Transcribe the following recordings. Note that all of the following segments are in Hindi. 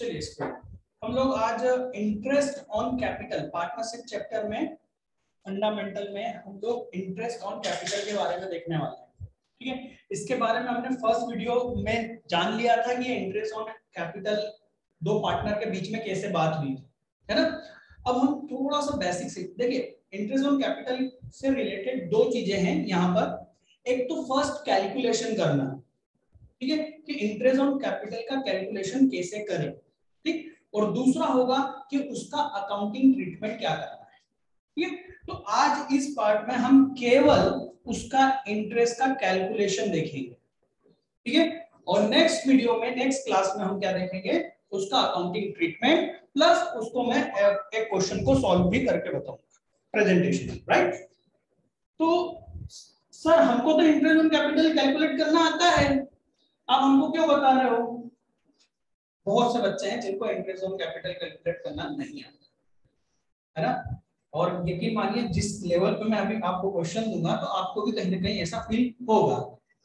चलिए स्टूडेंट, हम लोग आज interest on capital partnership chapter में फंडामेंटल में हम लोग इंटरेस्ट ऑन कैपिटल के बारे में देखने वाले हैं। ठीक है, इसके बारे में हमने फर्स्ट वीडियो में जान लिया था कि इंटरेस्ट ऑन कैपिटल दो पार्टनर के बीच में कैसे बात हुई है ना। अब हम थोड़ा सा बेसिक से देखिए, इंटरेस्ट ऑन कैपिटल से रिलेटेड दो चीजें हैं यहाँ पर। एक तो फर्स्ट कैलकुलेशन करना, ठीक है, कि इंटरेस्ट ऑन कैपिटल का कैलकुलेशन कैसे करें, ठीक, और दूसरा होगा कि उसका अकाउंटिंग ट्रीटमेंट क्या करना है। ठीक है, तो आज इस पार्ट में हम केवल उसका इंटरेस्ट का कैलकुलेशन देखेंगे। ठीक है, और नेक्स्ट वीडियो में नेक्स्ट क्लास में हम क्या देखेंगे, उसका अकाउंटिंग ट्रीटमेंट प्लस उसको मैं एक क्वेश्चन को सॉल्व भी करके बताऊंगा प्रेजेंटेशन, राइट। तो सर हमको तो इंटरेस्ट ऑन कैपिटल कैलकुलेट करना आता है, आप हमको क्यों बता रहे हो? बहुत से बच्चे हैं जिनको इंटरेस्ट ऑन कैपिटल कैलकुलेट करना नहीं आता है ना। और यकीन मानिए जिस लेवल पे मैं अभी आपको क्वेश्चन दूंगा तो आपको भी कहीं ना कहीं ऐसा फील होगा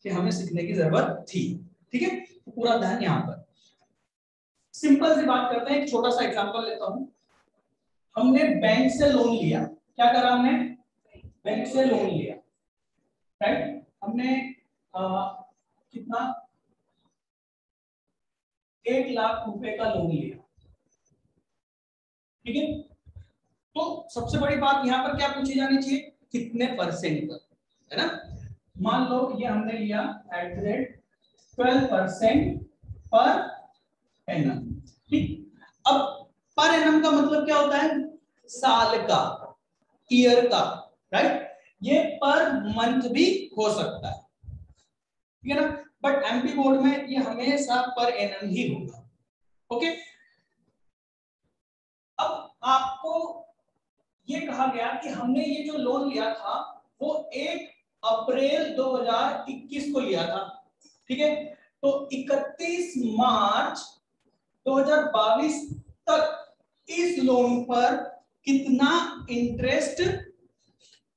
कि हमें सीखने की जरूरत थी। ठीक है, तो पूरा ध्यान यहाँ पर। सिंपल सी बात करते हैं, एक छोटा सा एग्जांपल लेता हूं। हमने बैंक से लोन लिया, क्या करा हमने? बैंक से लोन लिया, राइट। हमने कितना 1 लाख रुपए का लोन लिया। ठीक है, तो सबसे बड़ी बात यहाँ पर क्या पूछी जानी चाहिए, कितने परसेंट पर, है ना। मान लो ये हमने लिया at the rate 12% per annum. ठीक, अब पर एनम का मतलब क्या होता है? साल का, ईयर का, राइट। ये पर मंथ भी हो सकता है, ठीक है ना, बट एमपी बोर्ड में ये हमेशा पर एनम ही होगा। ओके, अब आपको ये कहा गया कि हमने ये जो लोन लिया था वो 1 अप्रैल 2021 को लिया था। ठीक है, तो 31 मार्च 2022 तक इस लोन पर कितना इंटरेस्ट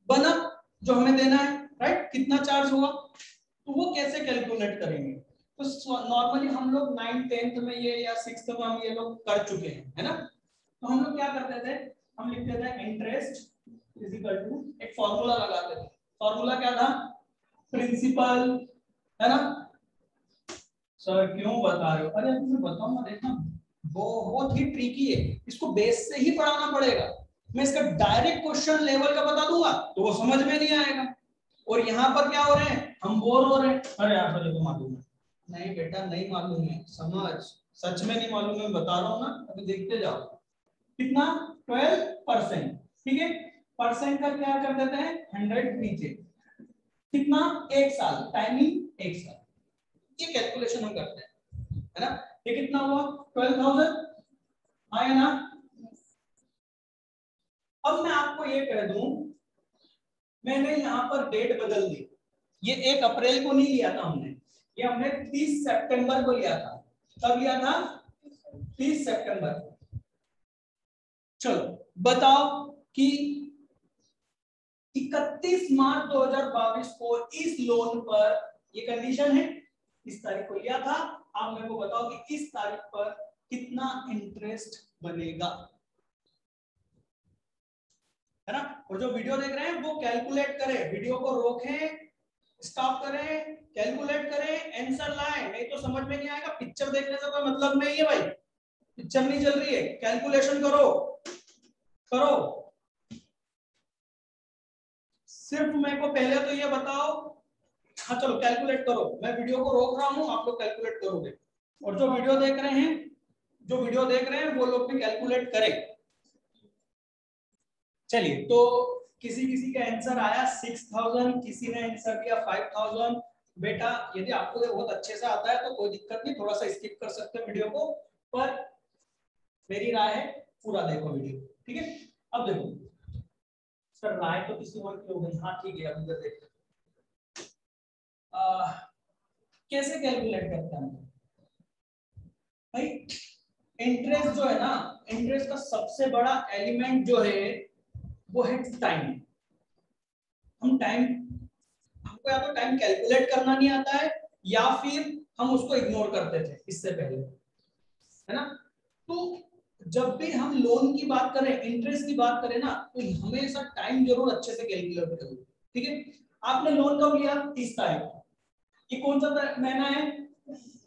बना जो हमें देना है, राइट, कितना चार्ज हुआ, तो वो कैसे कैलकुलेट करेंगे? तो नॉर्मली हम लोग 9th 10th में ये या 6th में हम ये लोग कर चुके हैं, है ना। तो हम लोग क्या करते थे, हम लिखते थे इंटरेस्ट इज इक्वल टू, एक फॉर्मूला लगाते थे। फॉर्मूला क्या था? प्रिंसिपल, है ना। सर क्यों बता रहे हो? अरे तुम्हें बताऊंगा, देखना बहुत ही ट्रिकी है, इसको बेस से ही पढ़ाना पड़ेगा। मैं इसका डायरेक्ट क्वेश्चन लेवल का बता दूंगा तो वो समझ में नहीं आएगा। और यहाँ पर क्या हो रहे हैं, हम बोर हो रहे हैं। अरे यार सर को मालूम है, नहीं बेटा नहीं मालूम है, समझ, सच में नहीं मालूम है, बता रहा हूँ ना, अभी देखते जाओ। कितना? 12%। ठीक है, परसेंट का क्या कर देते हैं 100 नीचे, कितना? 1 साल, टाइमिंग 1 साल, ये कैलकुलेशन हम करते हैं, है ना। ये कितना हुआ? 12,000 आया ना। अब मैं आपको ये कह दूं, मैंने यहां पर डेट बदल दी। ये 1 अप्रैल को नहीं लिया था हमने, ये हमने 30 सितंबर को लिया था। कब लिया था? 30 सितंबर को। चलो बताओ कि 31 मार्च 2022 को इस लोन पर, ये कंडीशन है, इस तारीख को लिया था। आप मेरे को बताओ कि इस तारीख पर कितना इंटरेस्ट बनेगा, है ना। और जो वीडियो देख रहे हैं वो कैलकुलेट करें, वीडियो को रोकें, स्टॉप करें, कैलकुलेट करें, आंसर लाएं, नहीं तो समझ में नहीं आएगा। पिक्चर देखने से कोई मतलब नहीं है भाई, पिक्चर नहीं चल रही है, कैलकुलेशन करो करो। सिर्फ मेरे को पहले तो ये बताओ, हाँ चलो कैलकुलेट करो, मैं वीडियो को रोक रहा हूं, आप लोग कैलकुलेट करोगे। और जो वीडियो देख रहे हैं, जो वीडियो देख रहे हैं वो लोग भी कैलकुलेट करें। चलिए, तो किसी किसी का आंसर आया 6000, किसी ने आंसर दिया 5000। बेटा यदि आपको बहुत अच्छे से आता है तो कोई दिक्कत नहीं, थोड़ा सा स्किप कर सकते हैं वीडियो को, पर मेरी राय है पूरा देखो वीडियो। ठीक है, अब देखो सर, राय तो किसी और की हो गई, हाँ ठीक है, अब इधर देखते कैसे कैलकुलेट करते हैं भाई। इंटरेस्ट जो है ना, इंटरेस्ट का सबसे बड़ा एलिमेंट जो है वो है टाइम। हम टाइम, हमको या तो टाइम कैलकुलेट करना नहीं आता है या फिर हम उसको इग्नोर करते थे इससे पहले, है ना। तो जब भी हम लोन की बात करें, इंटरेस्ट की बात करें ना, तो हमेशा टाइम जरूर अच्छे से कैलकुलेट करो। ठीक है, आपने लोन कब लिया? 30 तारीख को। ये कौन सा महीना है?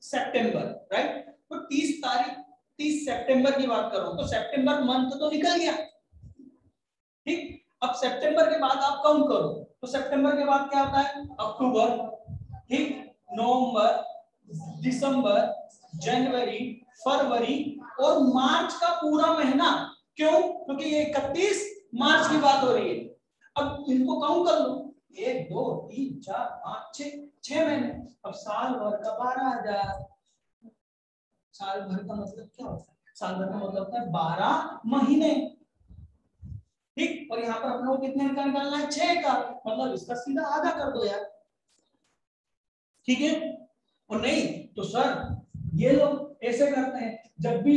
सितंबर, राइट? तो 30 तारीख, 30 सितंबर की बात कर रहा हूं, तो सितंबर मंथ तो निकल गया। ठीक, अब सितंबर के बाद आप काउंट करो, तो सितंबर के बाद क्या आता है? अक्टूबर, ठीक, नवंबर, दिसंबर, जनवरी, फरवरी और मार्च का पूरा महीना। क्यों? क्योंकि ये 31 मार्च की बात हो रही है। अब इनको काउंट कर लो, 1 2 3 4 5 6, 6 महीने। अब साल भर का 12,000। साल भर का मतलब क्या होता है? साल भर का मतलब होता है 12 महीने। ठीक, और यहाँ पर अपने को कितने का निकालना है? 6 का, मतलब इसका सीधा आधा कर दो यार। ठीक है, और नहीं तो सर ये लोग ऐसे करते हैं, जब भी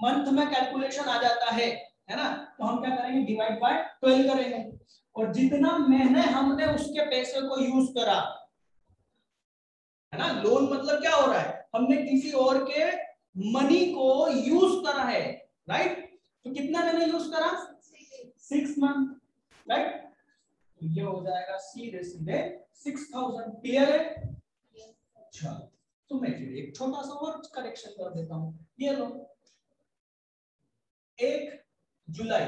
मंथ में कैलकुलेशन आ जाता है ना, तो हम क्या करेंगे? डिवाइड बाय 12 करेंगे, और जितना महीने हमने उसके पैसे को यूज करा, है ना, लोन मतलब क्या हो रहा है? हमने किसी और के मनी को यूज करा है, राइट? तो कितना मैंने यूज करा? 6 मंथ, राइट? तो ये हो जाएगा सीधे सीधे 6000। क्लियर है? अच्छा, तो मैं फिर एक छोटा सा और करेक्शन कर देता हूं। ये लो, 1 जुलाई,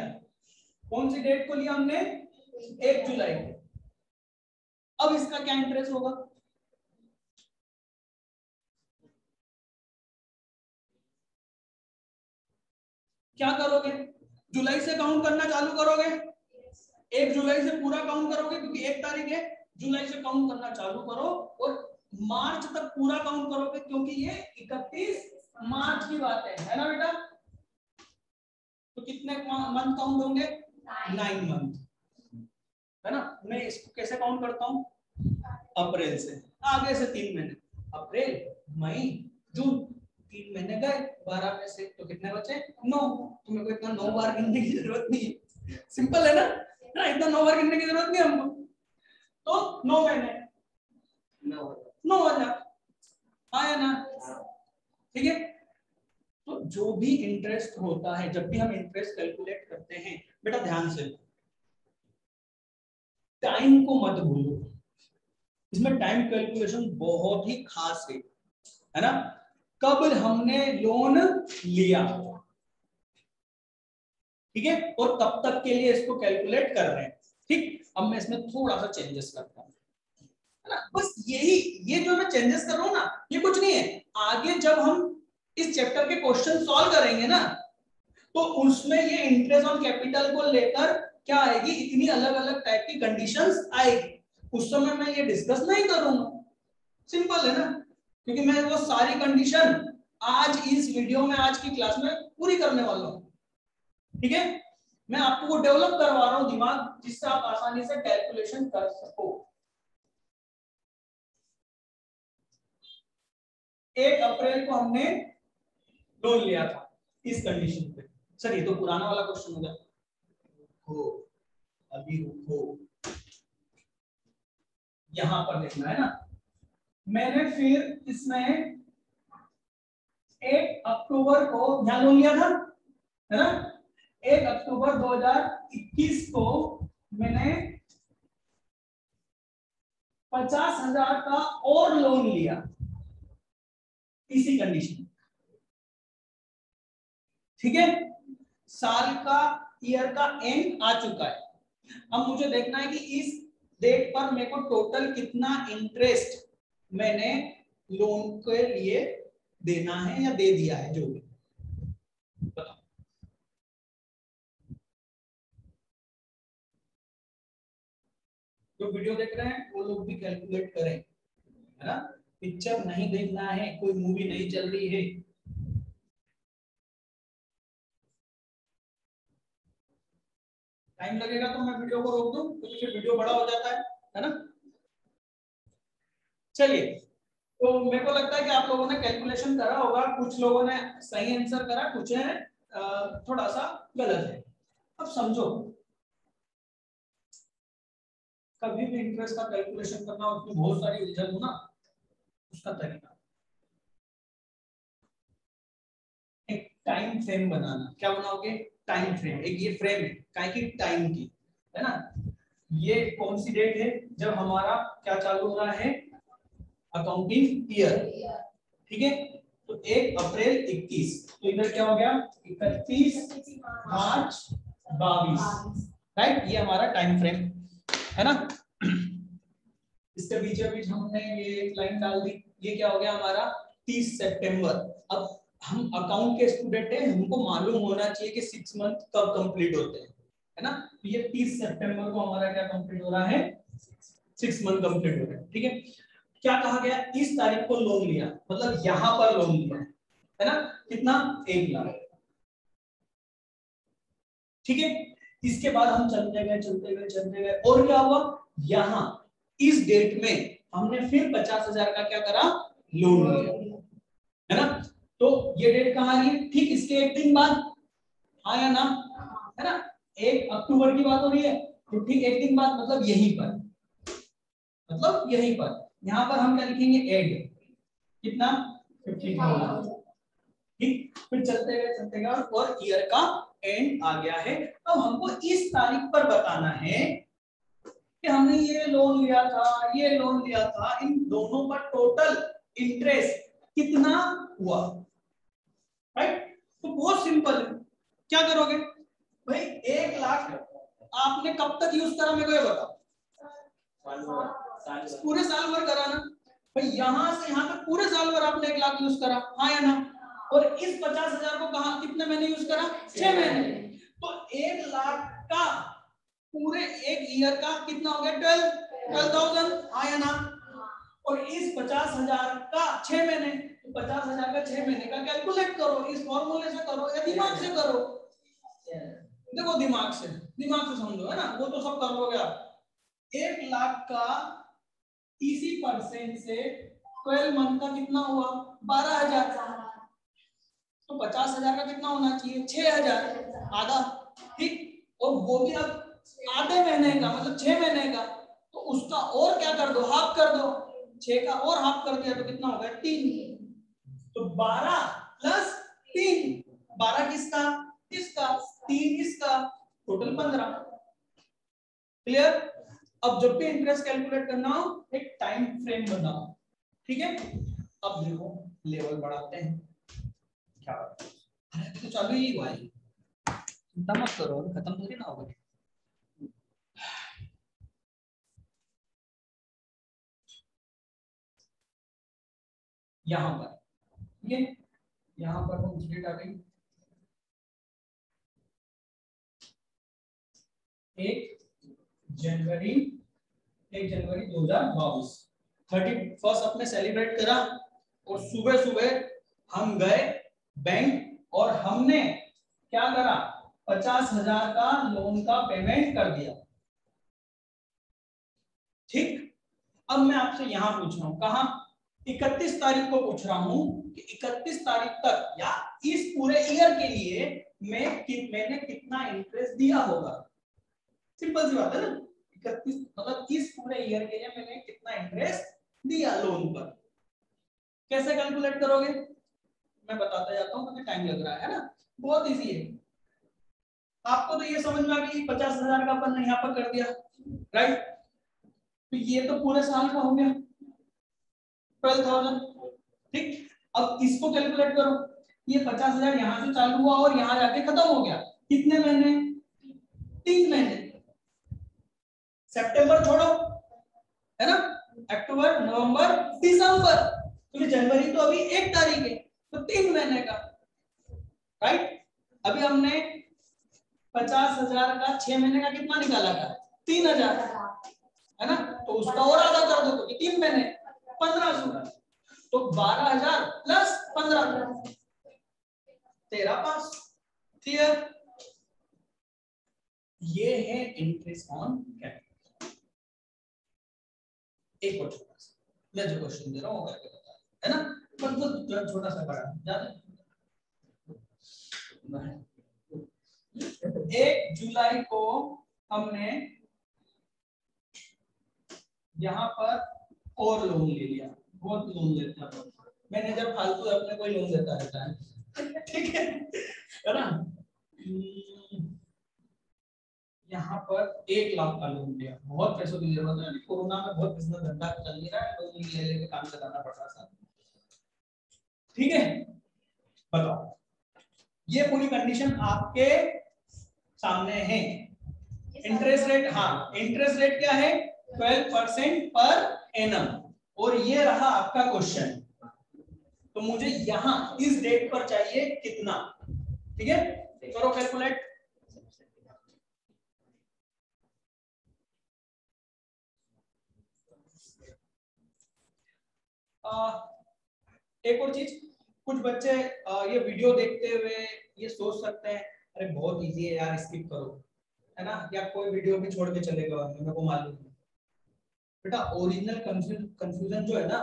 कौन सी डेट को लिया हमने? 1 जुलाई को। अब इसका क्या इंटरेस्ट होगा? क्या करोगे? जुलाई से काउंट करना चालू करोगे? 1 जुलाई से पूरा काउंट करोगे, क्योंकि 1 तारीख है। जुलाई से काउंट करना चालू करो और मार्च तक पूरा काउंट करोगे, क्योंकि ये 31 मार्च की बात है ना बेटा? तो कितने मंथ काउंट होंगे? 9 मंथ, है ना? मैं इसको कैसे काउंट करता हूँ? अप्रैल से, आगे से 3 महीने, अप्रैल, मई, जून, 3 महीने गए, 12 में से तो कितने बचे? 9। तुम्हें को इतना 9 बार गिनने की जरूरत नहीं है, सिंपल है ना, इतना 9 बार गिनने की जरूरत नहीं हमको। तो 9 महीने, 9,000 आया ना? ठीक है, तो जो भी इंटरेस्ट होता है, जब भी हम इंटरेस्ट कैलकुलेट करते हैं, बेटा ध्यान से, टाइम को मत भूलो। इसमें टाइम कैलकुलेशन बहुत ही खास है ना? कब हमने लोन लिया, ठीक है, और कब तक के लिए इसको कैलकुलेट कर रहे हैं। ठीक, अब मैं इसमें थोड़ा सा चेंजेस करता हूं, है ना? बस यही, ये जो मैं चेंजेस कर रहा हूं ना, ये कुछ नहीं है। आगे जब हम इस चैप्टर के क्वेश्चन सॉल्व करेंगे ना, तो उसमें ये इंटरेस्ट ऑन कैपिटल को लेकर क्या आएगी, इतनी अलग अलग टाइप की कंडीशंस आएगी। उस समय मैं ये डिस्कस नहीं करूंगा, सिंपल है ना, क्योंकि मैं वो सारी कंडीशन आज इस वीडियो में, आज की क्लास में पूरी करने वाला हूं। ठीक है, मैं आपको वो डेवलप करवा रहा हूं दिमाग, जिससे आप आसानी से कैलकुलेशन कर सको। 1 अप्रैल को हमने लोन लिया था इस कंडीशन पे। सर ये तो पुराना वाला क्वेश्चन हो गया। रुको, अभी रुको, यहां पर देखना है ना, मैंने फिर इसमें 1 अक्टूबर को यहाँ लोन लिया था, है ना? 1 अक्टूबर 2021 को मैंने 50,000 का और लोन लिया इसी कंडीशन। ठीक है, साल का, ईयर का एंड आ चुका है। अब मुझे देखना है कि इस डेट पर मेरे को टोटल कितना इंटरेस्ट मैंने लोन के लिए देना है या दे दिया है, जो भी। बताओ, जो वीडियो देख रहे हैं वो लोग भी कैलकुलेट करें, है ना? पिक्चर नहीं देखना है, कोई मूवी नहीं चल रही है। टाइम लगेगा तो मैं वीडियो को रोक दूं, क्योंकि फिर वीडियो बड़ा हो जाता है ना? चलिए, तो मेरे को लगता है कि आप लोगों ने कैलकुलेशन करा होगा, कुछ लोगों ने सही आंसर करा, कुछ ने थोड़ा सा गलत है। अब समझो, कभी भी इंटरेस्ट का कैलकुलेशन करना, उसमें बहुत सारी उलझन हो ना, उसका तरीका, टाइम फ्रेम बनाना। क्या बनाओगे? Time frame. एक ये फ्रेम है काय की? टाइम की, है ना। ये कौन सी डेट है जब हमारा क्या चालू हो रहा है? अकाउंटिंग ईयर, ठीक है। तो 1 अप्रैल 21, तो इधर क्या हो गया? 31 मार्च 22, राइट। ये हमारा टाइम फ्रेम है ना। इसके बीचों बीच हमने ये एक लाइन डाल दी। ये क्या हो गया हमारा? 30 सितंबर। अब हम अकाउंट के स्टूडेंट हैं, हमको मालूम होना चाहिए कि 6 मंथ कब कंप्लीट होते हैं, है ना। तो ये 30 सितंबर को हमारा क्या कंप्लीट हो रहा है? 6 मंथ कंप्लीट हो रहा है, ठीक है। क्या कहा गया? इस तारीख को लोन लिया, मतलब यहां पर लोन लिया, है ना। कितना? 1 लाख, ठीक है। इसके बाद हम चलते गए और क्या हुआ? यहां इस डेट में हमने फिर 50,000 का क्या करा? लोन लिया, है ना। तो ये डेट कहां आ रही है? ठीक इसके 1 दिन बाद, हाँ या ना, है ना। 1 अक्टूबर की बात हो रही है, तो ठीक 1 दिन बाद, मतलब यहीं पर, मतलब यहीं पर। यहां पर हम क्या लिखेंगे? एड। कितना? 50,000, ठीक। फिर चलते गए और ईयर का एंड आ गया है। अब हमको इस तारीख पर बताना है कि हमने ये लोन लिया था, ये लोन लिया था, इन दोनों का टोटल इंटरेस्ट कितना हुआ, राइट। तो बहुत सिंपल है। क्या करोगे भाई? 1 लाख आपने कब तक यूज करा, मेरे को ये बताओ। पूरे साल भर करा ना भाई, यहां से यहां तक पूरे साल भर आपने 1 लाख यूज करा, हाँ या ना। और इस 50,000 को कहा कितने महीने यूज करा? 6 महीने। तो 1 लाख का पूरे 1 ईयर का कितना हो गया? 12,000, हाँ या ना। और इस 50,000 का 6 महीने, तो 50,000 का 6 महीने का कैलकुलेट करो, इस फॉर्मूले से करो या दिमाग से करो। देखो दिमाग से समझो, है ना, वो तो सब कर लोगे आप। 1 लाख का इसी परसेंट से 12 मंथ का कितना हुआ? 12,000। तो 50,000 का कितना होना चाहिए? 6,000, आधा, ठीक। और वो भी अब आधे महीने का, मतलब 6 महीने का, तो उसका और क्या कर दो? हाफ कर दो। 6 का और हाफ कर दिया तो कितना हो गया? 3। तो 12 प्लस 3, 12 किसका? इसका, 3 इसका, टोटल 15। क्लियर? अब जब भी इंटरेस्ट कैलकुलेट करना हो, एक टाइम फ्रेम बनाओ, ठीक है। अब देखो लेवल बढ़ाते हैं। क्या बात है? अरे तो चालू ही हुआ है, चिंता मत करो, खत्म थोड़ी ना होगा। यहां पर, ठीक है, यहां पर हम डेट आ गई 1 जनवरी 2022। 31 अपने सेलिब्रेट करा और सुबह सुबह हम गए बैंक और हमने क्या करा? 50,000 का लोन का पेमेंट कर दिया, ठीक। अब मैं आपसे यहां पूछ रहा हूं, कहा? 31 तारीख को पूछ रहा हूं कि 31 तारीख तक या इस पूरे ईयर के लिए मैंने कितना इंटरेस्ट दिया होगा। सिंपल सी बात है ना। 31 मतलब इस पूरे ईयर के लिए मैंने कितना इंटरेस्ट दिया लोन पर। कैसे कैलकुलेट करोगे? मैं बताता जाता हूं क्योंकि टाइम लग रहा है ना। बहुत इजी है। आपको तो ये समझ में आ गई 50,000 का अपन ने यहाँ पर कर दिया, राइट। तो ये तो पूरे साल का हो गया 12,000, ठीक। अब इसको कैलकुलेट करो। ये 50,000 यहां से चालू हुआ और यहां जाके खत्म हो गया। कितने महीने? 3 महीने। सितंबर छोड़ो, है ना, अक्टूबर, नवंबर, दिसंबर, क्योंकि जनवरी तो अभी 1 तारीख है, तो 3 महीने का, राइट। अभी हमने 50,000 का 6 महीने का कितना निकाला था? 3,000, है ना। तो उसका और आधा कर दो तो 3 महीने 1,500, तो 12,000 प्लस 15, 13,500। क्लियर? ये है इंटरेस्ट ऑन कैपिटल। एक और छोटा सा मैं जो क्वेश्चन दे रहा हूं करके बता, है ना। मतलब छोटा सा बड़ा ज्यादा। 1 जुलाई को हमने यहाँ पर और लोन ले लिया। बहुत लोन लेता है मैनेजर, फालतू अपने कोई लोन देता रहता है। ठीक है ना। यहाँ पर 1 लाख का लोन लिया, बहुत पैसों की जरूरत है, कोरोना में बहुत बिजनेस धंधा चल नहीं रहा है, लोन ले लेके काम चलाना पड़ रहा है। ठीक है, बताओ, ये पूरी कंडीशन आपके सामने है। इंटरेस्ट रेट, हाँ इंटरेस्ट रेट क्या है 12% पर एनम, और ये रहा आपका क्वेश्चन। तो मुझे यहां इस डेट पर चाहिए कितना, ठीक है, करो कैलकुलेट। एक और चीज, कुछ बच्चे ये वीडियो देखते हुए ये सोच सकते हैं अरे बहुत इजी है यार, स्किप करो, है ना, या कोई वीडियो भी छोड़ के चलेगा, मेरे को मालूम है। बेटा ओरिजिनल कंफ्यूजन जो है ना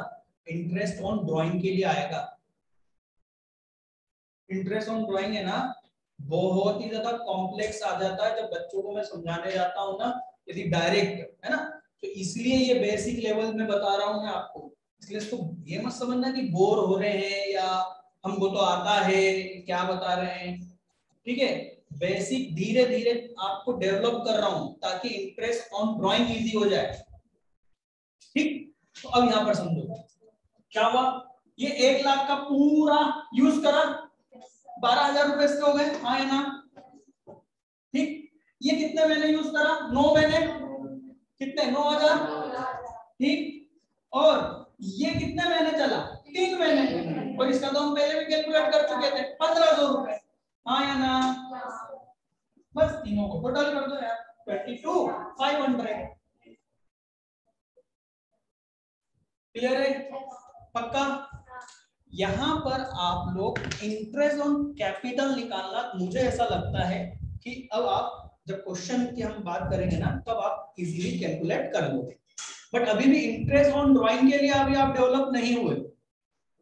इंटरेस्ट ऑन ड्राइंग के लिए आएगा। इंटरेस्ट ऑन ड्राइंग है ना बहुत ही ज्यादा कॉम्प्लेक्स आ जाता है जब बच्चों को मैं समझाने जाता हूँ ना, यदि डायरेक्ट, है ना, तो इसलिए ये बेसिक लेवल में बता रहा हूँ मैं आपको। इसलिए इसको ये मत समझना कि बोर हो रहे हैं या हमको तो आता है क्या बता रहे हैं, ठीक है। बेसिक धीरे धीरे आपको डेवलप कर रहा हूँ ताकि इंटरेस्ट ऑन ड्राइंग इजी हो जाए, ठीक। तो अब यहाँ पर समझो क्या हुआ, ये 1 लाख का पूरा यूज करा, 12,000 रुपए इसके हो गए, हाँ या ना, ठीक। ये कितने महीने यूज करा, 9 महीने, कितने 9,000, ठीक। और ये कितने महीने चला, 3 महीने, और इसका तो हम पहले भी कैलकुलेट कर चुके थे 1,500 रुपए, हाँ या ना, बस तीनों को टोटल कर दो यार 22,500। क्लियर है, पक्का। यहां पर आप लोग इंटरेस्ट ऑन कैपिटल निकालना, मुझे ऐसा लगता है कि अब आप जब क्वेश्चन की हम बात करेंगे ना तब आप इजीली कैलकुलेट कर लोगे, बट अभी भी इंटरेस्ट ऑन ड्राइंग के लिए अभी आप डेवलप नहीं हुए,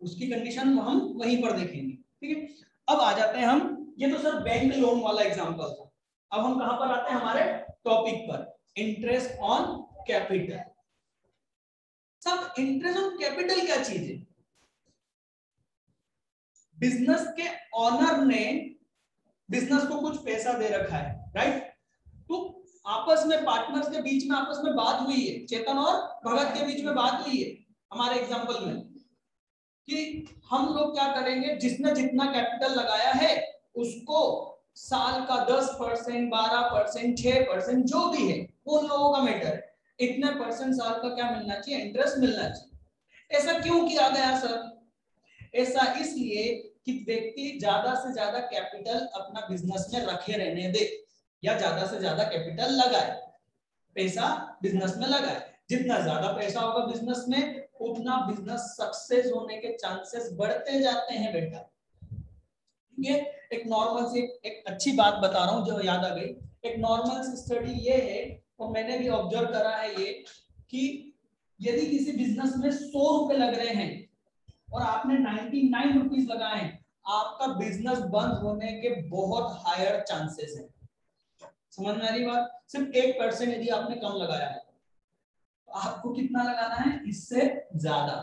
उसकी कंडीशन हम वहीं पर देखेंगे, ठीक है। अब आ जाते हैं हम, ये तो सर बैंक लोन वाला एग्जांपल था, अब हम कहां पर आते हैं हमारे टॉपिक पर, इंटरेस्ट ऑन कैपिटल। सब इंटरेस्ट ऑन कैपिटल क्या चीज है, बिजनेस के ऑनर ने बिजनेस को कुछ पैसा दे रखा है, राइट। तो आपस में पार्टनर्स के बीच में आपस में बात हुई है, चेतन और भगत के बीच में बात हुई है हमारे एग्जांपल में, कि हम लोग क्या करेंगे, जिसने जितना कैपिटल लगाया है उसको साल का 10%, 12%, 6% जो भी है वो उन लोगों का मैटर है, इतने परसेंट साल का क्या मिलना चाहिए, इंटरेस्ट मिलना चाहिए। ऐसा क्यों किया गया सर, ऐसा इसलिए कि व्यक्ति ज्यादा से ज्यादा कैपिटल अपना बिजनेस में रखे रहने दे, या ज्यादा से ज्यादा कैपिटल लगाए, पैसा बिजनेस में लगाए। जितना ज्यादा पैसा होगा बिजनेस में उतना बिजनेस सक्सेस होने के चांसेस बढ़ते जाते हैं बेटा। ये एक नॉर्मल सी एक अच्छी बात बता रहा हूं जो याद आ गई, एक नॉर्मल सी स्टडी ये है, और मैंने भी ऑब्जर्व करा है ये, कि यदि किसी बिजनेस में 100 रुपए लग रहे हैं और आपने 99 रुपीज लगाए, आपका बिजनेस बंद होने के बहुत हायर चांसेस हैं। समझ में आ रही बात, सिर्फ 1% यदि आपने कम लगाया है, आपको कितना लगाना है, इससे ज्यादा।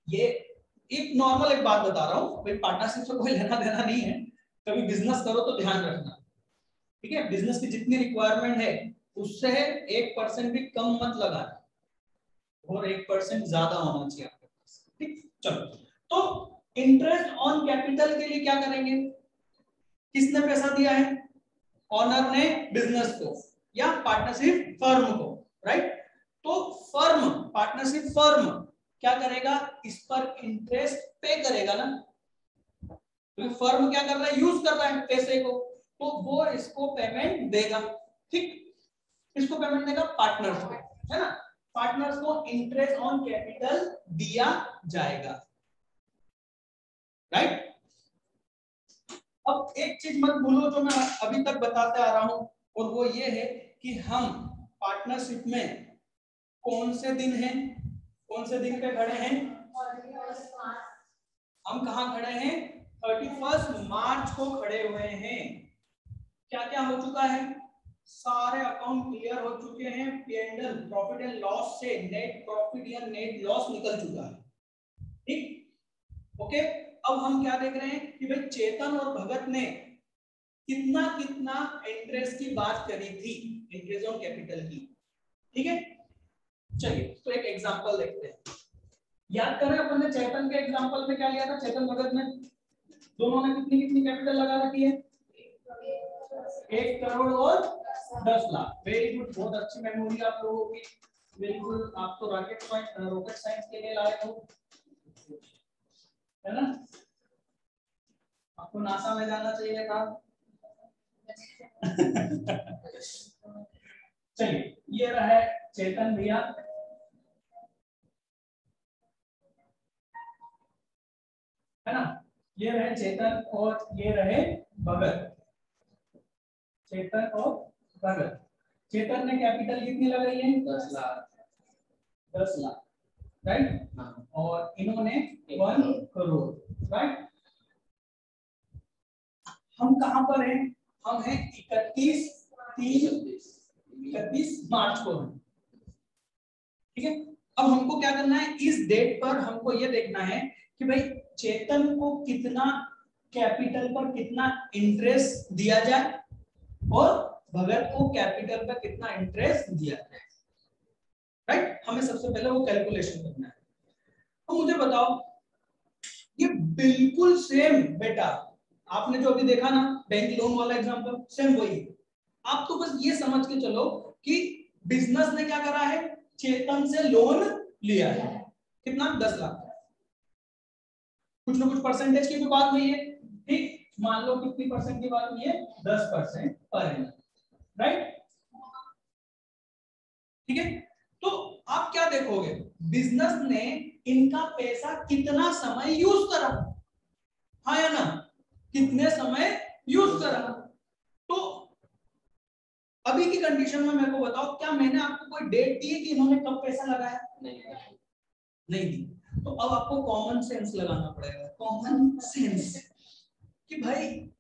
ये एक नॉर्मल एक बात बता रहा हूँ भाई, पार्टनरशिप से कोई लेना देना नहीं है, कभी बिजनेस करो तो ध्यान रखना, ठीक है। बिजनेस की जितनी रिक्वायरमेंट है उससे 1% भी कम मत लगाना, और 1% ज्यादा होना चाहिए आपके पास, ठीक। चलो, तो इंटरेस्ट ऑन कैपिटल के लिए क्या करेंगे, किसने पैसा दिया है, ऑनर ने बिजनेस को या पार्टनरशिप फर्म को, राइट। तो फर्म, पार्टनरशिप फर्म क्या करेगा, इस पर इंटरेस्ट पे करेगा ना, तो फर्म क्या कर रहा है, यूज कर रहा है पैसे को, तो वो इसको पेमेंट देगा, ठीक। इसको पेमेंट देगा पार्टनर्स को, है ना, पार्टनर्स को इंटरेस्ट ऑन कैपिटल दिया जाएगा, राइट। अब एक चीज मत भूलो जो मैं अभी तक बताते आ रहा हूं, और वो ये है कि हम पार्टनरशिप में कौन से दिन हैं, कौन से दिन पे खड़े हैं, हम कहां खड़े हैं, 31 मार्च को खड़े हुए हैं। क्या क्या हो चुका है, सारे अकाउंट क्लियर हो चुके हैं, P&L प्रॉफिट एंड लॉस से नेट प्रॉफिट या नेट लॉस निकल चुका है, ठीक। ओके, अब हम क्या देख रहे हैं कि भाई चेतन और भगत ने कितना कितना इंटरेस्ट की बात करी थी, इंटरेस्ट ऑन कैपिटल की। ठीक है, चलिए तो एक एग्जांपल देखते हैं। याद करें अपन ने चेतन के एग्जांपल में क्या लिया था, चेतन भगत में दोनों ने कितनी कितनी कैपिटल लगा रखी है, 1 करोड़ और 10 लाख। वेरी गुड, बहुत अच्छी मेमोरी आप लोगों की, वेरी गुड। आप तो रॉकेट साइंस के लिए लाए हो, है ना? आपको नासा में जाना चाहिए था। चलिए, ये रहा चेतन भैया, है ना? ये रहे चेतन और ये रहे भगत। चेतन और भगत, चेतन ने कैपिटल कितनी लगाई है, 10 लाख। 10 लाख, राइट? और इन्होंने 1 करोड़, राइट? हम कहां पर हैं, हम हैं 31 मार्च को। ठीक है, अब हमको क्या करना है, इस डेट पर हमको ये देखना है कि भाई चेतन को कितना कैपिटल पर कितना इंटरेस्ट दिया जाए और भगत को कैपिटल पर कितना इंटरेस्ट दिया जाए, राइट? हमें सबसे पहले वो कैलकुलेशन करना है। तो मुझे बताओ, ये बिल्कुल सेम बेटा, आपने जो अभी देखा ना बैंक लोन वाला एग्जांपल, सेम वही। आप तो बस ये समझ के चलो कि बिजनेस ने क्या करा है, चेतन से लोन लिया है, कितना, 10 लाख। कुछ ना कुछ परसेंटेज की भी बात हुई है, ठीक? मान लो कितनी परसेंट की बात हुई है, 10% पर एनम, राइट? ठीक है, तो आप क्या देखोगे, बिजनेस ने इनका पैसा कितना समय यूज करा, हाँ या ना, कितने समय यूज करा। तो अभी की कंडीशन में मेरे को बताओ, क्या मैंने आपको कोई डेट दी है कि इन्होंने कब पैसा लगाया, नहीं दी। तो अब आपको कॉमन सेंस लगाना पड़ेगा, कॉमन सेंस, कि भाई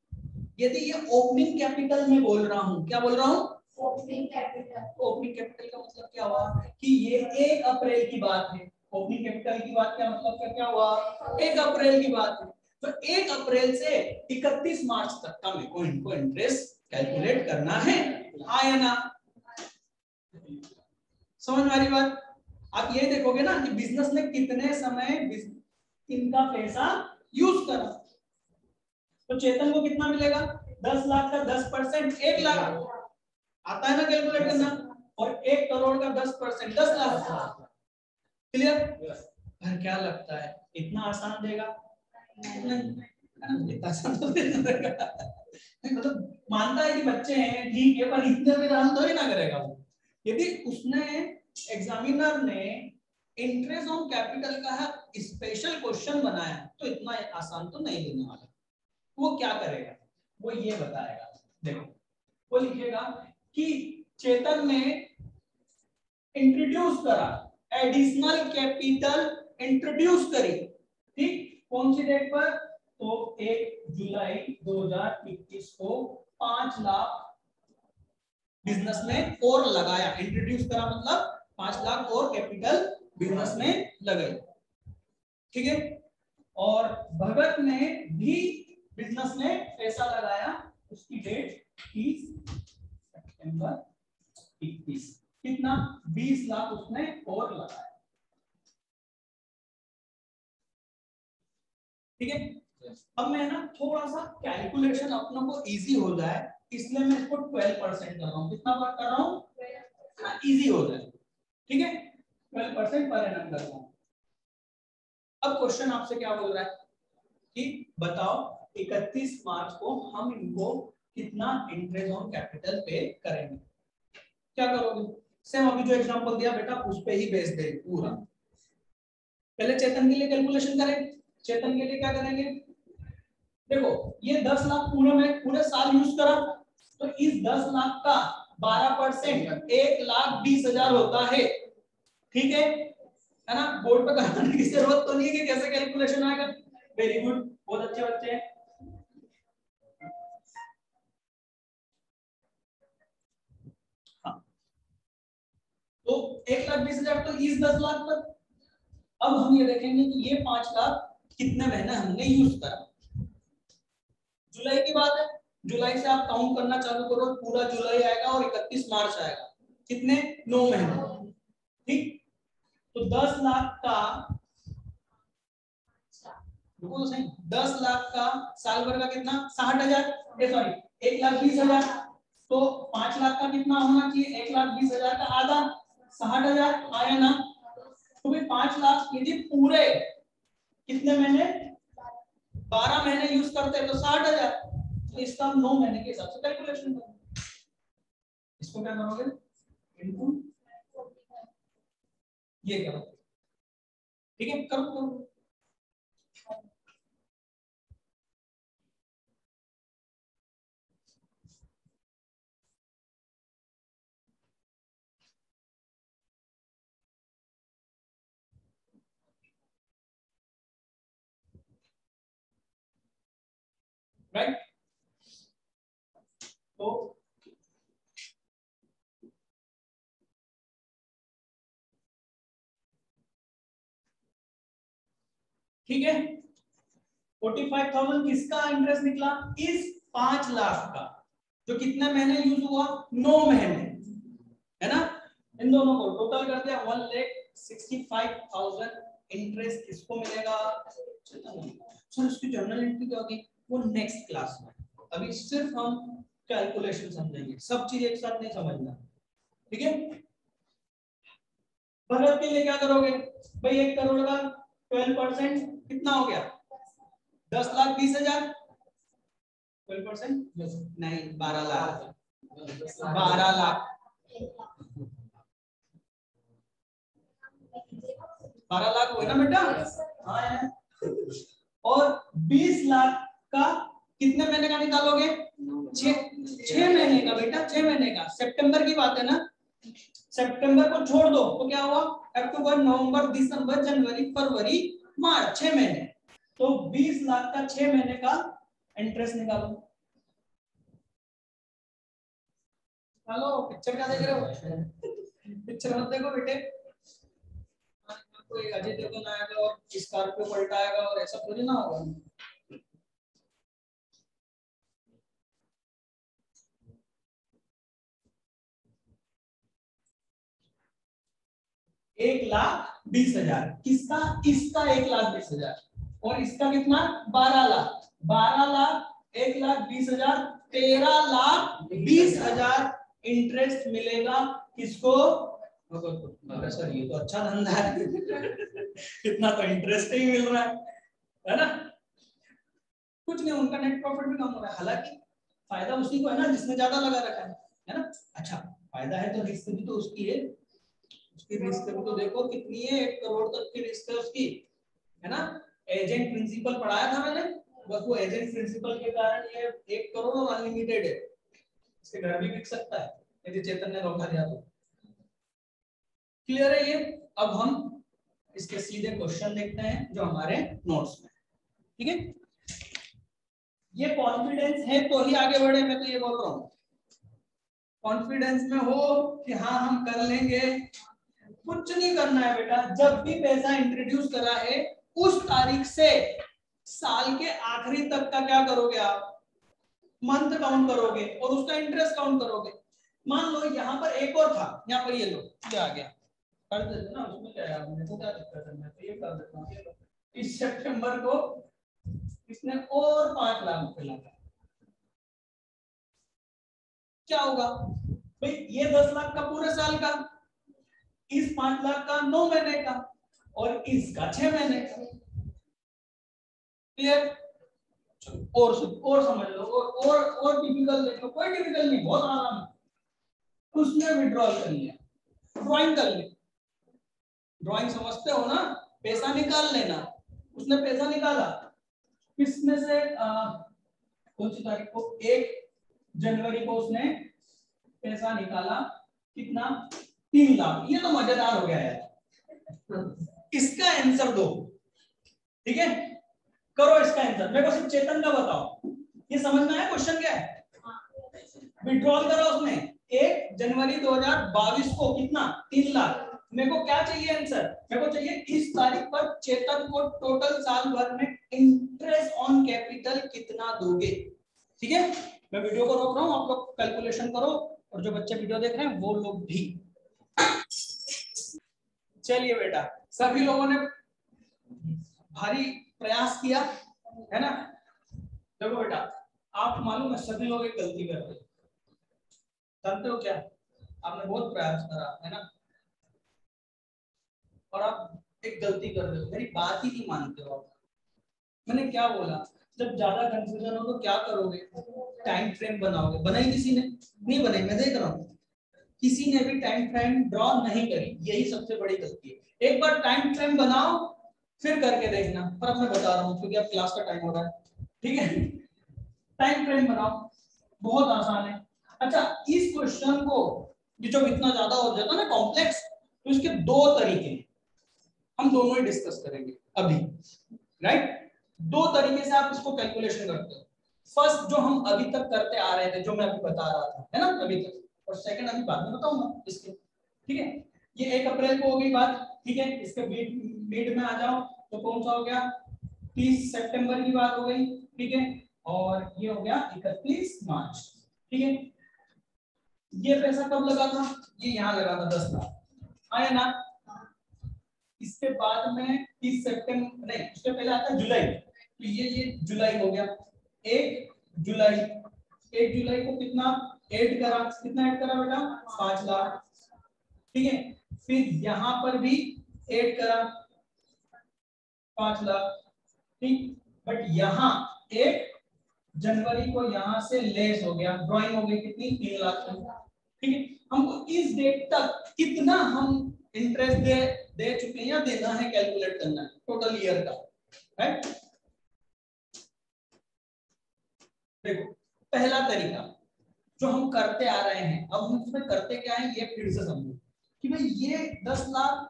यदि ये ओपनिंग कैपिटल में बोल रहा हूं, क्या बोल रहा हूं, ओपनिंग कैपिटल। ओपनिंग कैपिटल का मतलब क्या हुआ कि ये 1 अप्रैल की बात है। ओपनिंग कैपिटल की बात क्या मतलब क्या हुआ, 1 अप्रैल की बात है। तो 1 अप्रैल से 31 मार्च तक का मेरे को इनको इंटरेस्ट कैलकुलेट करना है, हाँ या ना? समझ में आ रही बात? आप ये देखोगे ना कि बिजनेस ने कितने समय इनका पैसा यूज करा। तो चेतन को कितना मिलेगा, 10 लाख का 10%, 1 लाख आता है ना कैलकुलेट करना, और 1 करोड़ का 10%, 10 लाख। क्लियर? पर क्या लगता है इतना आसान देगा, नहीं इतना आसान तो नहीं देगा। मतलब मानता है कि बच्चे हैं, ठीक है, पर इतने में काम तो ही ना करेगा वो। यदि उसने एग्जामिनर ने इंटरेस्ट ऑन कैपिटल का स्पेशल क्वेश्चन बनाया तो इतना आसान तो नहीं देने वाला। वो क्या करेगा, वो ये बताएगा। देखो, वो लिखेगा कि चेतन ने इंट्रोड्यूस करा, एडिशनल कैपिटल इंट्रोड्यूस करी, ठीक? कौन सी डेट पर, तो 1 जुलाई 2021 को 5 लाख बिजनेस में और लगाया। इंट्रोड्यूस करा मतलब 5 लाख और कैपिटल बिजनेस में लगाई, ठीक है? और भगत ने भी बिजनेस में पैसा लगाया, उसकी डेट 30 सितंबर 21, कितना, 20 लाख उसने और लगाया, ठीक है? अब मैं ना थोड़ा सा कैलकुलेशन अपनों को इजी हो जाए इसलिए मैं इसको 12% कर रहा हूँ। कितना बार कर रहा हूँ, इजी हो जाए, ठीक है? 12% पर एनम कर रहा हूँ। अब क्वेश्चन आपसे क्या बोल रहा है कि बताओ 31 मार्च को हम इनको कितना इंटरेस्ट ऑन कैपिटल पे करेंगे। क्या करोगे, सेम अभी जो एग्जांपल दिया बेटा उस पे ही बेस दे पूरा। पहले चेतन के लिए कैलकुलेशन करें। चेतन के लिए क्या करेंगे, देखो ये 10 लाख पूरे साल यूज करा, तो इस 10 लाख का 12% 1,20,000 होता है, ठीक है ना? बोर्ड पे कराने की जरूरत तो नहीं है कि कैसे कैलकुलेशन आएगा। वेरी गुड, बहुत अच्छे बच्चे हैं। हाँ, तो 1,20,000 तो इस 10 लाख पर। अब हम ये देखेंगे कि ये 5 लाख कितने महीने हमने यूज करा। जुलाई की बात है, जुलाई से आप काउंट करना चालू करो, पूरा जुलाई आएगा और 31 मार्च आएगा, कितने 9 महीने, ठीक। तो 10 लाख का, रुको तो सही, 10 लाख का साल भर का कितना 60,000, सॉरी 1,20,000, तो 5 लाख का कितना होना चाहिए, 1,20,000 का आधा 60,000 आया ना। तो भाई 5 लाख यदि पूरे कितने महीने 12 महीने यूज करते हैं तो 60,000, तो इसका 9 महीने के हिसाब से कैलकुलेशन करो। इसको क्या करोगे, इनटू ये करो, ठीक है, करो करो। राइट, तो ठीक है, 45,000 किसका इंटरेस्ट निकला, इस 5 लाख का, जो कितने महीने यूज हुआ 9 महीने, है ना। इन दोनों को टोटल कर दिया 1,65,000 इंटरेस्ट किसको मिलेगा, सर उसकी जर्नल एंट्री क्या होगी, वो नेक्स्ट क्लास में, अभी सिर्फ हम कैलकुलेशन समझेंगे, सब चीज एक साथ नहीं समझना, ठीक है। भरत के लिए क्या करोगे भाई, 1 करोड़ का 12% कितना हो गया, 10,20,000, 12% नहीं 12 लाख, 12 लाख, 12 लाख हुए ना बेटा, हाँ। और 20 लाख का कितने महीने का निकालोगे, 6 महीने का बेटा, 6 महीने का, सितंबर की बात है ना, सितंबर को छोड़ दो तो क्या हुआ, अक्टूबर नवंबर दिसंबर जनवरी फरवरी मार्च, 6 महीने, तो 20 लाख का 6 महीने का इंटरेस्ट निकालो। हेलो, पिक्चर क्या देख रहे हो, पिक्चर मत देखो बेटे, कोई अजय देवगन आएगा और स्कॉर्पियो पलटाएगा और ऐसा थोड़ी ना होगा। 1,20,000 किसका, इसका 1,20,000 और इसका कितना 12 लाख, 12 लाख 1,20,000, 13,20,000 इंटरेस्ट मिलेगा किसको, सर ये तो अच्छा धंधा है कितना तो इंटरेस्ट ही मिल रहा है ना, कुछ नहीं, उनका नेट प्रॉफिट भी कम हो रहा है, हालांकि फायदा उसी को है ना जिसने ज्यादा लगा रखा है ना। अच्छा, फायदा है तो रिस्क भी तो उसकी है, उसकी रिस्क भी तो देखो कितनी है, 1 करोड़ तक की रिस्क है उसकी, है ना। एजेंट प्रिंसिपल पढ़ाया था मैंने, बस वो एजेंट प्रिंसिपल के कारण ये 1 करोड़ और अनलिमिटेड है, इसके घर भी बिक सकता है यदि चेतन ने धोखा दिया तो। क्लियर है ये। अब हम इसके सीधे क्वेश्चन देखते हैं जो हमारे नोट्स में, ठीक है। ये कॉन्फिडेंस है तो ही आगे बढ़े, मैं तो ये बोल रहा हूँ, कॉन्फिडेंस में हो कि हाँ हम कर लेंगे, कुछ नहीं करना है बेटा, जब भी पैसा इंट्रोड्यूस करा है उस तारीख से साल के आखिरी तक का क्या करोगे आप, मंथ काउंट करोगे और उसका इंटरेस्ट काउंट करोगे। मान लो यहाँ पर एक और था, यहाँ पर ये लो, ये आ गया, कर देते ना, उसमें क्या है, मेरे को क्या दिक्कत है, मैं तो ये कर देता हूँ। इस सितंबर को इसने और 5 लाख रुपए लगा, क्या होगा भाई, ये 10 लाख का पूरे साल का, इस 5 लाख का 9 महीने का और इसका 6 महीने का। क्लियर, और समझ लो, और टिपिकल देखो, कोई टिपिकल नहीं, बहुत आराम है। उसने विड्रॉल कर लिया, ड्राइंग कर ली, ड्राइंग समझते हो ना, पैसा निकाल लेना, उसने पैसा निकाला, किसमें से कौन सी तारीख को, 1 जनवरी को उसने पैसा निकाला, कितना 3 लाख, ये तो मजेदार हो गया यार, इसका आंसर दो, ठीक है, करो इसका आंसर, मेरे को सिर्फ चेतन का बताओ, ये समझ में आया क्वेश्चन क्या है। विड्रॉल करा उसने 1 जनवरी 2022 को, कितना 3 लाख, मेरे को क्या चाहिए आंसर, मेरे को चाहिए इस तारीख पर चेतन को टोटल साल भर में इंटरेस्ट ऑन कैपिटल कितना दोगे, ठीक है, मैं वीडियो को रोक रहा हूँ, आप लोग कैलकुलेशन करो और जो बच्चे वीडियो देख रहे हैं वो लोग भी। चलिए बेटा, सभी लोगों ने भारी प्रयास किया है ना। देखो बेटा, आप मालूम है सभी लोग एक गलती कर रहे हैं, जानते हो क्या? आपने बहुत प्रयास करा है ना, और आप एक गलती कर रहे हो, मेरी बात ही नहीं मानते हो आप। मैंने क्या बोला, जब ज्यादा कंफ्यूजन हो तो क्या करोगे? टाइम फ्रेम बनाओगे। बनाई किसी ने? नहीं बनाई, मैं देख रहा हूँ किसी ने भी टाइम फ्रेम ड्रॉ नहीं करी, यही सबसे बड़ी गलती है। एक बार टाइम फ्रेम बनाओ फिर करके देखना, पर अब मैं बता रहा हूँ क्योंकि अब क्लास का टाइम हो रहा है, ठीक है। टाइम फ्रेम बनाओ, बहुत आसान है। अच्छा, इस क्वेश्चन को ये जो इतना ज्यादा हो जाता है ना कॉम्प्लेक्स, तो इसके दो तरीके हैं, हम दोनों ही डिस्कस करेंगे अभी, राइट। दो तरीके से आप इसको कैलकुलेशन करते हो। फर्स्ट जो हम अभी तक करते आ रहे थे, जो मैं अभी बता रहा था, है ना अभी तक, और सेकंड अभी बाद में बताऊंगा इसके, ठीक है। ये 1 अप्रैल को हो गई बात, ठीक है। इसके मिड में आ जाओ तो कौन सा हो गया? 30 सितंबर की बात हो गई, ठीक है। और ये हो गया 31 मार्च, ठीक है। ये पैसा कब लगा था? ये यहाँ लगा था 10 लाख, आया ना। इसके बाद में 30 सितंबर नहीं, उसके पहले आता है जुलाई, तो ये जुलाई हो गया। 1 जुलाई, 1 जुलाई को कितना ऐड करा? कितना ऐड करा बेटा? 5 लाख, ठीक है। फिर यहाँ पर भी ऐड करा 5 लाख, ठीक। बट यहाँ 1 जनवरी को यहाँ से लेस हो गया, ड्राइंग हो गई कितनी? 3 लाख, ठीक है। हमको इस डेट तक कितना हम इंटरेस्ट दे चुके हैं या देना है कैलकुलेट करना है टोटल ईयर का, राइट। देखो, पहला तरीका जो हम करते आ रहे हैं, अब हम इसमें करते क्या है ये फिर से समझो कि भाई ये 10 लाख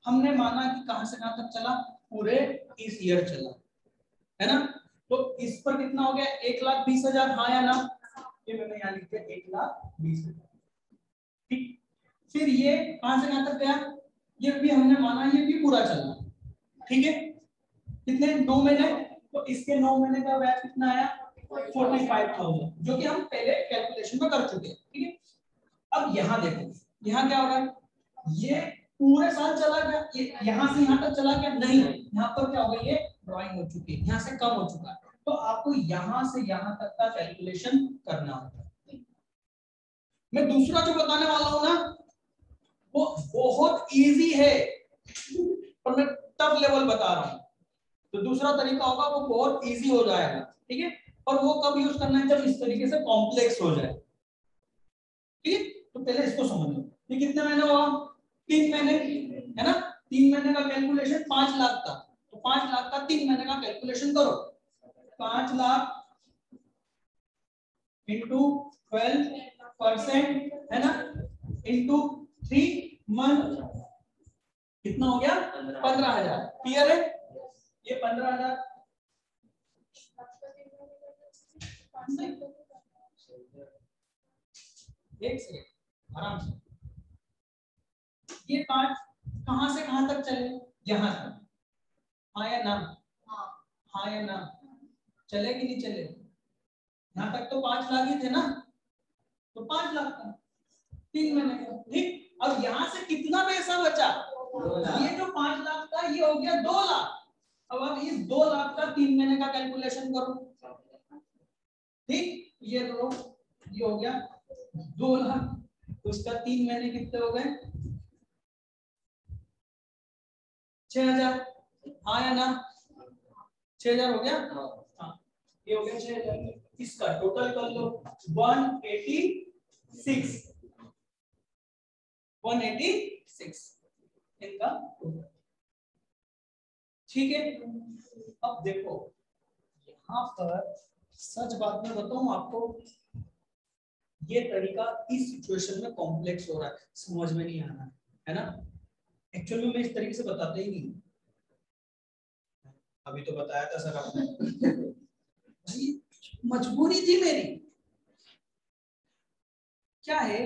हमने माना कि कहां से कहां तक चला? पूरे इस ईयर चला, है ना। तो इस पर कितना हो गया? 1,20,000, हाँ या ना? ये मैंने यहाँ लिख दिया 1,20,000, ठीक। फिर ये कहां से कहां तक गया? ये भी हमने माना ये भी पूरा चलना, ठीक है। कितने? 9 महीने, तो इसके 9 महीने का ब्याज कितना आया? 45,000, जो कि हम पहले कैलकुलेशन में कर चुके हैं, ठीक है। अब यहाँ देखो, यहाँ क्या हो रहा है? ये पूरे साल चला गया, ये यहाँ से यहाँ तक चला गया नहीं, यहाँ पर क्या हो गया? ये ड्राइंग हो चुकी है, यहाँ से कम हो चुका है, तो आपको यहाँ से यहाँ तक का कैलकुलेशन करना होगा। मैं दूसरा जो बताने वाला हूं ना, वो बहुत इजी है, पर मैं टफ लेवल बता रहा हूं। तो दूसरा तरीका होगा वो बहुत इजी हो जाएगा, ठीक है। और वो कब यूज करना है? जब इस तरीके से कॉम्प्लेक्स हो जाए, ठीक है। तो पहले इसको समझ लो, ये कितने महीने हुआ? 3 महीने, है ना। 3 महीने का कैलकुलेशन 5 लाख का, तो 5 लाख का 3 महीने का कैलकुलेशन करो। 5 लाख इंटू 12% है ना, इंटू 3 मंथ, कितना हो गया? 15,000। क्लियर है? ये 15,000 एक सेकंड आराम से। ये 5 कहां से कहां तक चले? यहां तक, हाँ या ना? हाँ या ना? चले कि नहीं चले? यहाँ तक तो 5 लाख ही थे ना, तो 5 लाख का 3 महीने का, ठीक। अब यहाँ से कितना पैसा बचा? ये जो 5 लाख था ये हो गया 2 लाख। अब आप इस 2 लाख का 3 महीने का कैलकुलेशन करो, ठीक। ये लो, ये हो गया 2 लाख, उसका 3 महीने कितने हो गए? 6,000, हाँ या ना? 6,000 हो गया, हाँ। ये हो गया 6,000, इसका टोटल कर लो 186, 186 इनका, ठीक है। अब देखो यहाँ पर सच बात में बताऊं आपको, ये तरीका इस सिचुएशन में कॉम्प्लेक्स हो रहा है, समझ में नहीं आ रहा है ना। एक्चुअली में मैं इस तरीके से बताता ही नहीं, अभी तो बताया था सर आपने। भाई मजबूरी थी मेरी, क्या है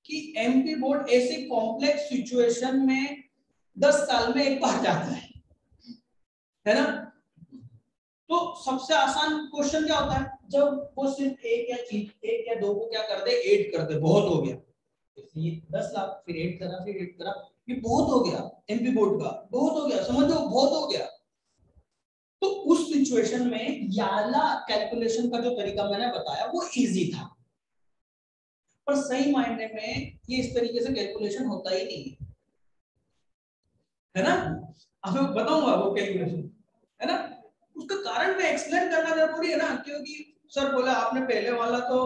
कि एमपी बोर्ड ऐसे कॉम्प्लेक्स सिचुएशन में 10 साल में एक बार जाता है ना। तो सबसे आसान क्वेश्चन क्या होता है, जब वो सिर्फ एक या दो को क्या कर दे, ऐड कर दे, बहुत हो गया, ये 10 लाख, फिर ऐड करा, फिर ऐड करा, ये बहुत हो गया, एमपी बोर्ड का बहुत हो गया, समझ लो बहुत हो गया। तो उस सिचुएशन में याला कैलकुलेशन का जो तरीका मैंने बताया वो इजी था, पर सही मायने में ये इस तरीके से कैलकुलेशन होता ही नहीं है ना। आपको बताऊंगा वो कैलकुलेशन, है ना। उसका कारण मैं एक्सप्लेन करना जरूरी है ना, क्योंकि सर बोला आपने पहले वाला तो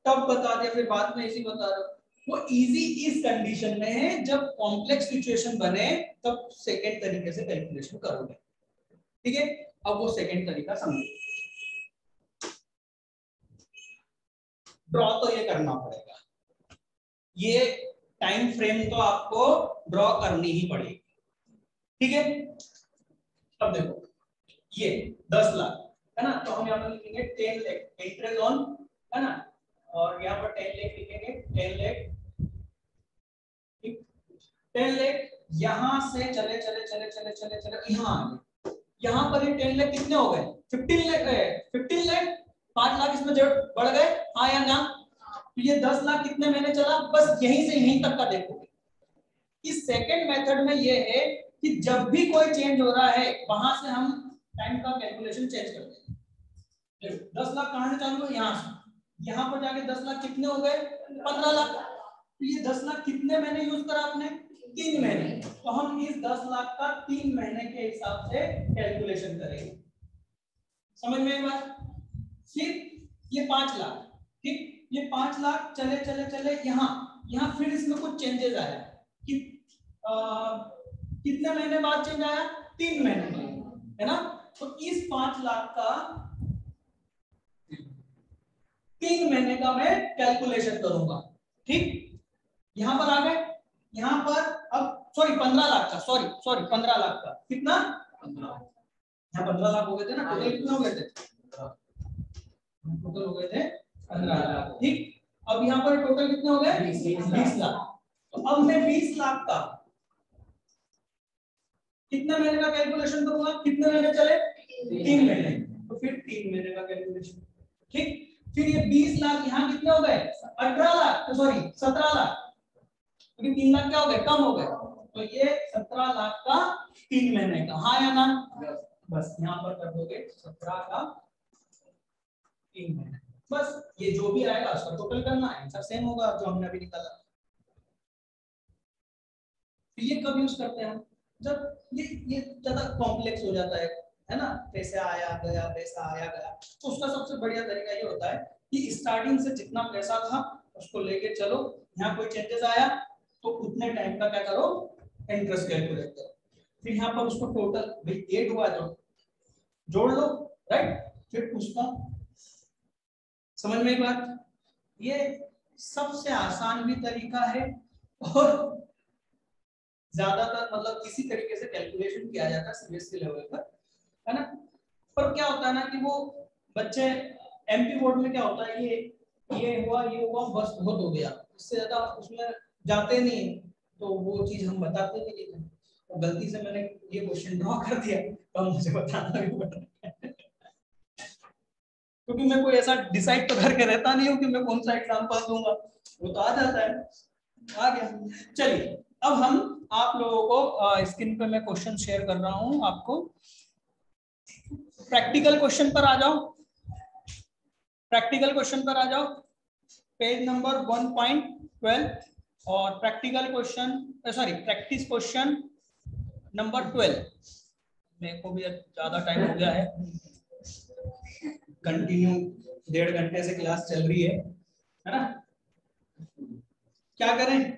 टफ बता दिया, फिर बाद में इजी बता रहे हो। वो इजी इस कंडीशन में है जब कॉम्प्लेक्स सिचुएशन बने तब सेकंड तरीके से कैलकुलेशन करोगे, ठीक है। अब वो सेकंड तरीका समझो। ड्रॉ तो ये करना पड़ेगा, ये टाइम फ्रेम तो आपको ड्रॉ करनी ही पड़ेगी, ठीक है। अब देखो ये 10 लाख है ना, तो हम यहाँ पर लिखेंगे 10 लाख इंटरेस्ट ऑन, है ना, और यहाँ पर 10 लाख लिखेंगे, 10 लाख, ठीक। 10 लाख यहाँ से चले चले चले चले चले चले यहाँ आ गए, यहाँ पर ये 10 लाख कितने हो गए, 15 लाख है, 15 लाख, 5 लाख इसमें जोड़ बढ़ गए, हाँ या ना। तो ये 10 लाख कितने महीने चला, बस यहीं से यहीं तक का देखोगे। इस सेकंड मेथड में ये है कि जब भी कोई चेंज हो रहा है वहां से हम टाइम का कैलकुलेशन चेंज कर देंगे। 10 लाख कहां से चालू है, यहाँ से, यहाँ पर जाके 10 लाख कितने हो गए, 15 लाख। तो ये 10 लाख कितने महीने यूज करा आपने, 3 महीने, तो हम इस 10 लाख का 3 महीने के हिसाब से कैलकुलेशन करेंगे, समझ में एक बात। फिर ये 5 लाख, ठीक, ये 5 लाख चले चले चले यहाँ फिर इसमें कुछ चेंजेस आया कि कितने महीने बाद चेंज आया, 3 महीने बाद, है ना। तो इस 5 लाख का 3 महीने का मैं कैलकुलेशन करूंगा, ठीक। यहां पर आ गए, यहां पर अब सॉरी 15 लाख का, सॉरी 15 लाख का कितना, 15, यहाँ 15 लाख हो गए थे ना, टोटल कितने हो गए थे, टोटल हो गए थे 15 लाख, ठीक। अब यहाँ पर टोटल कितने हो गए, 20 लाख। तो अब मैं 20 लाख का कितने महीने का कैलकुलेशन करूंगा, कितने महीने चले, 3 महीने, तो फिर 3 महीने का कैलकुलेशन, ठीक। फिर ये 20 लाख यहाँ कितने हो गए, 18 लाख, सॉरी 17 लाख, क्योंकि 3 लाख क्या हो गए, कम हो गए, तो ये 17 लाख का 3 महीने का, हाँ या ना। बस यहाँ पर कर दोगे 17 का 3 महीने, बस ये जो भी आएगा उसका टोटल करना है, आंसर सेम होगा जो हमने अभी निकाला। तो ये कब यूज करते हैं हम, जब ये ज्यादा कॉम्प्लेक्स हो जाता है ना, पैसा आया गया, तो उसका सबसे बढ़िया तरीका ये होता है कि स्टार्टिंग से जितना पैसा था उसको लेके चलो, यहाँ कोई चेंजेस आया तो उतने टाइम का क्या करो, इंटरेस्ट कैलकुलेट करो, फिर यहाँ पर उसको टोटल भाई 8 हुआ तो जोड़ लो, राइट, फिर उसका, समझ में एक बात। ये सबसे आसान भी तरीका है और ज्यादातर मतलब इसी तरीके से कैलकुलेशन किया जाता है सीबीएसई लेवल पर, है ना। पर क्या होता है ना कि वो बच्चे एमपी बोर्ड में क्या होता है, ये हुआ बस बहुत हो गया, इससे ज्यादा उसमें जाते नहीं, तो वो चीज हम बताते भी नहीं थे, तो गलती से मैंने ये क्वेश्चन ड्रॉ कर दिया, तो मुझे बताना भी पड़ रहा है क्योंकि मैं कोई ऐसा डिसाइड तो करके रहता नहीं हूँ कि मैं कौन सा एग्जाम्पल दूंगा, वो तो आ जाता है, आ गया। चलिए अब हम आप लोगों को स्क्रीन पे मैं क्वेश्चन शेयर कर रहा हूं आपको, प्रैक्टिकल क्वेश्चन पर आ जाओ, प्रैक्टिकल क्वेश्चन पर आ जाओ, पेज नंबर 1.12 और practical question, sorry practice question number 12। मेरे को भी ज्यादा टाइम हो गया है, कंटिन्यू 1.5 घंटे से क्लास चल रही है ना। क्या करें,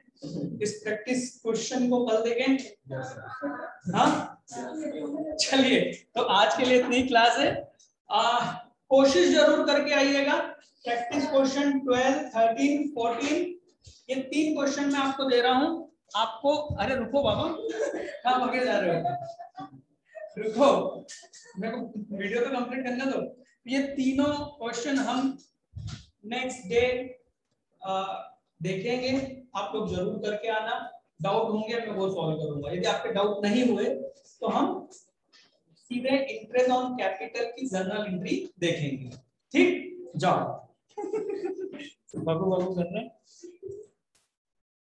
इस प्रैक्टिस क्वेश्चन को कल देखें, हाँ चलिए, तो आज के लिए इतनी क्लास है, कोशिश जरूर करके आइएगा। प्रैक्टिस क्वेश्चन 12, 13, 14, ये 3 क्वेश्चन मैं आपको दे रहा हूं आपको, अरे रुको बाबा कहाँ भागे जा रहे हो, रुको मेरे को वीडियो तो कंप्लीट करने दो। ये तीनों क्वेश्चन हम नेक्स्ट डे देखेंगे, आप लोग जरूर करके आना, डाउट होंगे मैं वो सॉल्व करूंगा, यदि आपके डाउट नहीं हुए तो हम सीधे इंटरेस्ट ऑन कैपिटल की जर्नल एंट्री देखेंगे। ठीक, जाओ। बाबू बाबू कर रहे हैं।